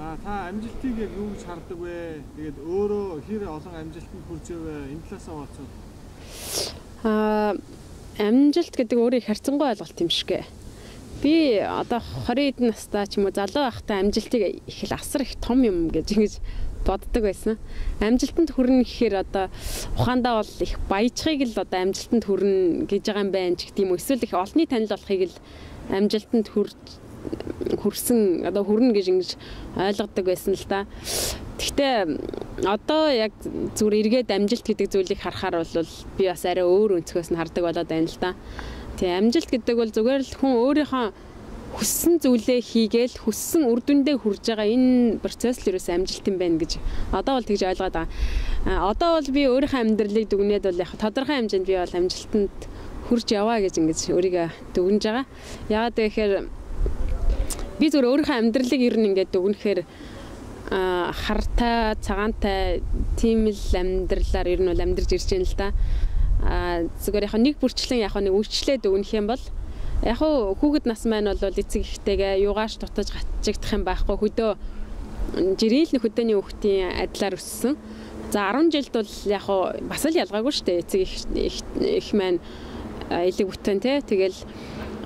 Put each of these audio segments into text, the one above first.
За та амжилтыг яг юу гэж хардаг вэ? Тэгээд өөрөө хэр олон амжилтанд хүрч вэ? Энэ талаасаа болцоод. Амжилт гэдэг өөрөө харьцангуй ойлголт юм шиг. Би одоо 20 эдэн настай ч юм уу залуу байхдаа амжилтыг их л асар их том юм гэж ингэж боддог байсан. Амжилтанд хүрнэ гэхээр одоо ухаандаа бол их баяжхыг л одоо амжилтанд хүрнэ гэж байгаа юм байна ч гэдэг юм. Эсвэл их олонний танил болохыг л амжилтанд хүрсэн одоо хүрнэ гэж ингэж ойлгодог байсан л да. Гэхдээ одоо яг зүгээр эргээд амжилт гэдэг зүйлийг харахаар бол би бас арай өөр өнцгөөс нь хардаг болоод байна л да. Тэгээ амжилт гэдэг бол зүгээр л хүн өөрийнхөө хүссэн зүйлээ хийгээл хүссэн үр дүндээ хүрж байгаа энэ процесс л ерөөсөө амжилт юм байна гэж одоо бол тэгж ойлгоод байгаа. Одоо бол би өөрийнхөө амьдралыг дүгнээд бол яг тодорхой хэмжээнд би бол амжилтанд хүрч яваа гэж ингэж өөрийгөө дүгнэж байгаа. Яагаад гэхээр би зөвхөн өөрийнхөө амьдралыг ер нь ингээд дүгнэхээр хартай, цагаантай тийм л амьдралаар ер нь бол амьдарч ирж байна л да. Зүгээр яг нэг бүрчлэн яг нэг үйлчлээд өгнөх юм бол яг хүүхэд нас маань бол эцэг ихтэйгээ юугааш дутаж гацчихдах юм байхгүй хөдөө жирийн л хөдөөний хүүхдийн адилаар өссөн. За 10 жилд бол яг бас л ялгаагүй шүү дээ. Эцэг их маань элэг бүтэн тий. Тэгэл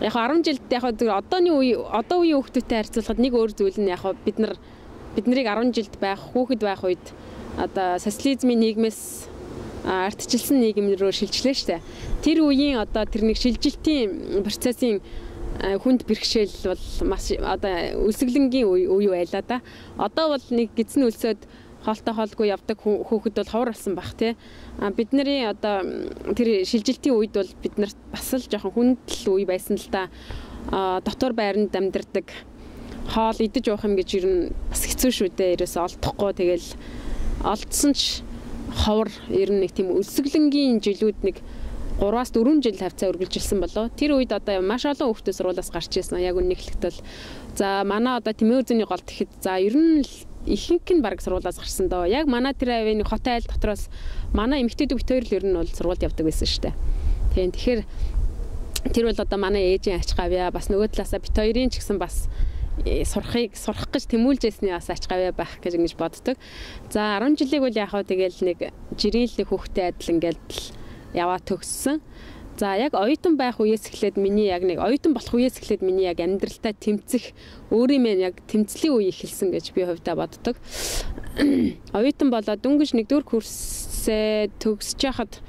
яг 10 жилд яг одоо үеийн хүүхдүүдтэй харьцуулахад нэг өөр зүйл нь яг биднийг 10 жилд байх хүүхэд байх үед одоо социализмын нийгмээс ардчилсан нийгэм рүү шилжлээ штэ. Тэр үеийн одоо тэр нэг шилжилтийн процессын хүнд бэрхшээл бол маш одоо үлсгэлэнгийн үе байлаа да. Одоо бол нэг гидсэн үлсөд хоолтой хоолгүй явдаг хүүхэд бол ховор болсон бах тий. Бидний одоо тэр шилжилтийн үед бол бид нарт бас л жоохон хүндэл үе байсан л да. Дотор байранд амьдардаг хоол идэж уух юм гэж ер нь бас хэцүү шүү дээ. Ерөөсөө олдохгүй тэгэл олдсон ч ховор ер нь нэг тийм үлсгэлэнгийн жилүүд нэг 3-4 жил хавцаа үргэлжилсэн болоо. Тэр үед одоо маш олон хүүхдүүд сургуулиас гарч ирсэн. Яг үнэхээр бол за манай одоо Тэмээ үзүүний голд ихэд за ер нь ихэнх нь баг сургуулиас гарсан доо. Яг манай тэр авийн хот айл дотроос манай эмэгтэйдүүд бит хоёр л ер нь бол сургуульд явдаг байсан шүү дээ. Тэгэхээр тэр бол одоо манай ээжийн ач гавья бас нөгөө талаасаа бит хоёрын ч гэсэн бас сурах гэж тэмүүлжсэний бас ач гавья байх гэж ингэж боддог. За 10 жилиг бол яг хаа тэгэл нэг жирийн хүүхдээ адил ингээд яваа төгссөн. За яг оюутан байх үеэс эхлээд миний яг нэг оюутан болох үеэс эхлээд миний яг амьдралдаа тэмцэх өөрийн маань яг тэмцлийн үе эхэлсэн гэж би хувьдаа боддог. Оюутан болоод дөнгөж 1-р курсээ төгсөж яхад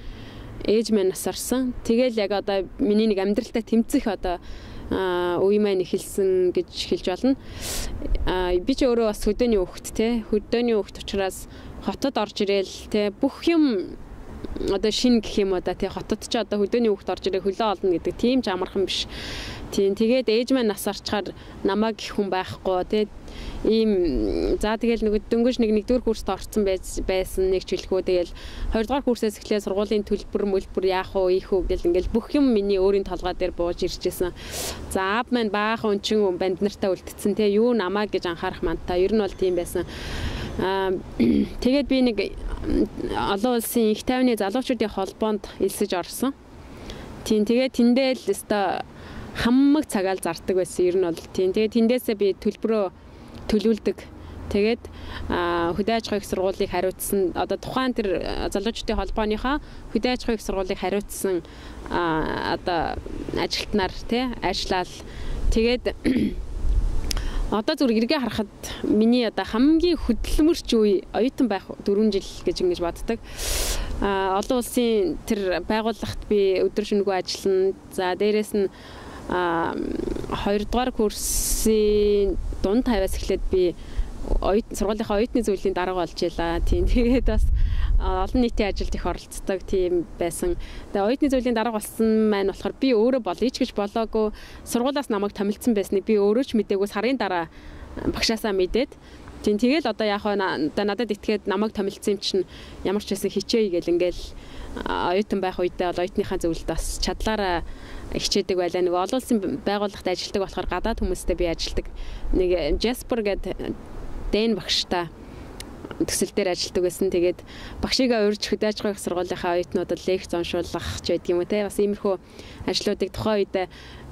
ээж маань нас орсон. Тэгэл яг одоо миний нэг амьдралдаа тэмцэх одоо үе маань эхэлсэн гэж хэлж болно. Би ч өөрөө бас хөдөөний хүүхэд те. Хөдөөний хүүхэд учраас хотод орж ирээл те бүх юм одоо шинэ гэх юм уу да тий хотод ч одоо хөдөөний хүүхэд орж ирээ хөлөө олно гэдэг тийм ч амархан биш. Тийм тэгээд ээж маань нас орчхаар намайг гэх хүн байхгүй тий ийм за тэгэл нэг дөнгөж 1-р курст орсон байсан нэг жилхүү тэгэл 2-р курсээс эхлээ сургуулийн төлбөр яах вэ ийх үү гэл ингээл бүх юм миний өөрийн толгой дээр бууж иржсэн. За аав маань баахан өнчин банд нартаа үлдсэн тий юу намайг гэж анхаарах мантаа ер нь бол тийм байсан. Тэгээд би нэг олон улсын их тайвны залуучуудын холбоонд элсэж орсон. Тийм тэгээд тэндээ л өстой хамаг цагаал зардаг байсан ер нь бол тийм. Тэгээд тэндээсээ би төлбөрөө төлүүлдэг. Тэгээд хөдөө аж ахуйн их сургуулийг хариуцсан одоо тухайн тэр залуучуудын холбооныхоо хөдөө аж ахуйн их сургуулийг хариуцсан одоо ажилтнаар тий ажиллаад тэгээд одоо зүгээр эргээ харахад миний одоо хамгийн хөдөлмөрч үе оюутан байх 4 жил гэж ингэж боддог. Олон улсын тэр байгууллагт би өдөр шөнөгүй ажиллана. За дээрэс нь 2-р курсын дунд тавиас эхлээд би сургуулийнхаа оюутны зөвлөлийн дарга болж ялаа. Тийм тэгээд бас олон нийтийн ажилд их оролцдог тийм байсан. Тэгээ оюутны зөвлөлийн дарга болсон маань болохоор би өөрөө болъё ч гэж болоогүй сургуулиас намайг томилсон байсныг би өөрөө ч мэдээгүй сарын дараа багшаасаа мэдээд тийм тэгэл одоо яг надад итгээд намайг томилсон юм чинь ямар ч байсан хичээе гэл ингээл оюутан байх үедээ бол оюутныхаа зөвлөлд бас чадлаараа хичээдэг байлаа. Нэг олон улсын байгууллагт ажилладаг болохоор гадаад хүмүүстэй би ажилладаг. Нэг Jasper гэдэг Дэн багштай төсөл дээр ажилладаг байсан. Тэгээд багшигаа урьж хөдөөж байгаа их сургуулийнхаа оюутнуудад лекц уншуулах ч байдаг юм уу те. Бас иймэрхүү ажлуудыг тухайн үед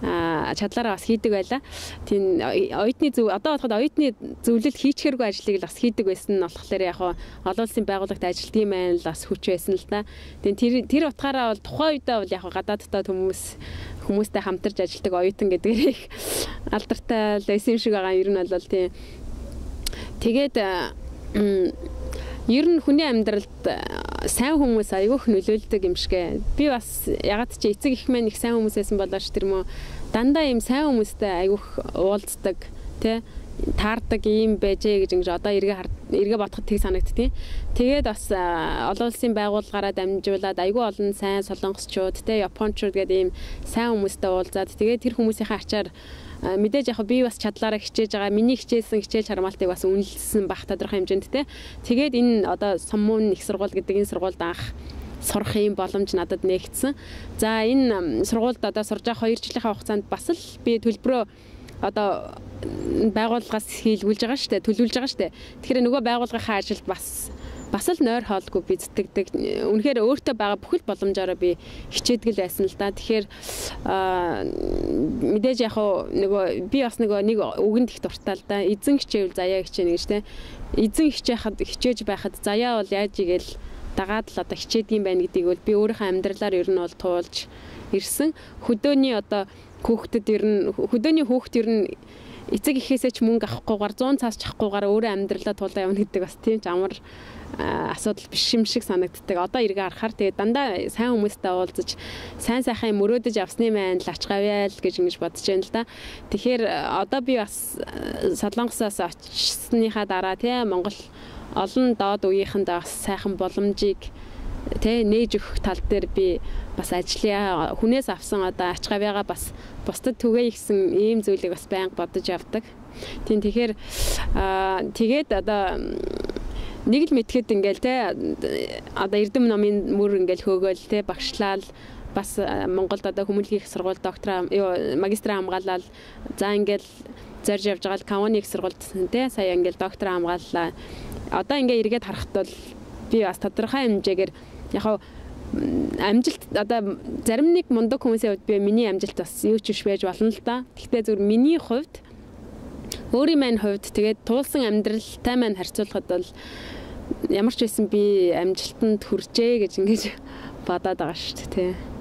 чадлаараа бас хийдэг байлаа. Тийм оюутны зөв одоо бодоход оюутны зөвлөл хийчихэргүй ажлыг л бас хийдэг байсан нь болохоор яг олон улсын байгууллагт ажилтг юм байна л бас хүч байсан л да. Тийм тэр утгаараа бол тухайн үедээ бол яг гадаадтай хүмүүстэй хамтарч ажилладаг оюутан гэдгээр их алдартай байсан юм шиг байгаа юм ер нь бол тийм. Тэгээд ер нь хүний амьдралд сайн хүмүүс айгүйх нөлөөлдөг юм шигэ. Би бас ягаад ч эцэг их маань их сайн хүмүүс байсан болооч тэр мөө дандаа ийм сайн хүмүүстэй айгүйх уулздаг тий таардаг юм байжээ гэж ингэж одоо эргээ бодоход тийг санагдтiin. Тэгээд бас олон улсын байгууллагаараа дамжуулаад айгүй олон сайн солонгосчууд тий японочууд гэдэг ийм сайн хүмүүстэй уулзаад тэгээд тэр хүмүүсийнхээ ачаар мэдээж яг би бас чадлаараа хичээж байгаа. Миний хичээсэн хичээл чармаалтыг бас үнэлсэн бах тодорхой хэмжээнд те. Тэгээд энэ одоо Суммун их сургууль гэдэг энэ сургуульд анх сурах юм боломж надад нээгдсэн. За энэ сургуульд одоо сурж байгаа 2 жилийн хугацаанд бас л би төлбөрөө одоо байгууллагаас хийлгүүлж байгаа штэ, төлөвлөж байгаа штэ. Тэгэхээр нөгөө байгууллагынхаа ажилд бас л нойр хоолгүй би зүтгэдэг. Үнэхээр өөртөө байгаа бүхэл боломжоор би хичээдэг л байсан л да. Тэгэхээр мэдээж яг нөгөө би бас нэг үгэнд их дуртай л да. Эзэн хичээвэл заяа хичээнэ гэж те. Эзэн хичээж байхад заяа бол яаж игээл дагаад л одоо хичээдэг юм байна гэдгийг бол би өөрийнхөө амьдралаар ер нь бол туулж ирсэн. Хөдөөний одоо хүүхдэд ер нь хөдөөний хүүхд ер нь эцэг эхээсээ ч мөнгө авахгүйгээр 100 цаас ч авахгүйгээр өөрөө амьдралаа тулаа явна гэдэг бас тийм ч амар асуудал биш юм шиг санагддаг. Одоо эргээ харахаар тэгээд дандаа сайн хүмүүстэй уулзаж сайн сайхан мөрөөдөж авсны маань л ач гавьяал гэж ингэж бодож байна л да. Тэгэхээр одоо би бас Солонгосоос очсныхаа дараа тийм Монгол олон доод үеийнхэнд бас сайхан боломжийг тэ нээж өгөх тал дээр би бас ажлаа хүнээс авсан одоо ач гавьяагаа бас бусдад түгээе гэсэн ийм зүйлийг бас байнга бодож явдаг. Тийм тэгэхээр тэгээд одоо нэг л мэдхэд ингээл те одоо Эрдэм номын мөр ингээл хөөгөөл те багшлал бас Монголд одоо хүмүүнлэгийн сургууль магистр хамгаалал за ингээл зорж явж байгаа Кавоны их сургуульд те сая ингээл доктор хамгааллаа. Одоо ингээ эргээд харахад бол би бас тодорхой хэмжээгээр яг амжилт одоо зарим нэг мундаг хүмүүсийн хувьд би миний амжилт бас юу ч биш байж болно л да. Гэхдээ зөвхөн миний хувьд өөрийн маань хувьд тэгээд туулсан амьдралтай маань харьцуулахад бол ямар ч байсан би амжилтанд хүрчээ гэж ингэж бодоод байгаа шүү дээ.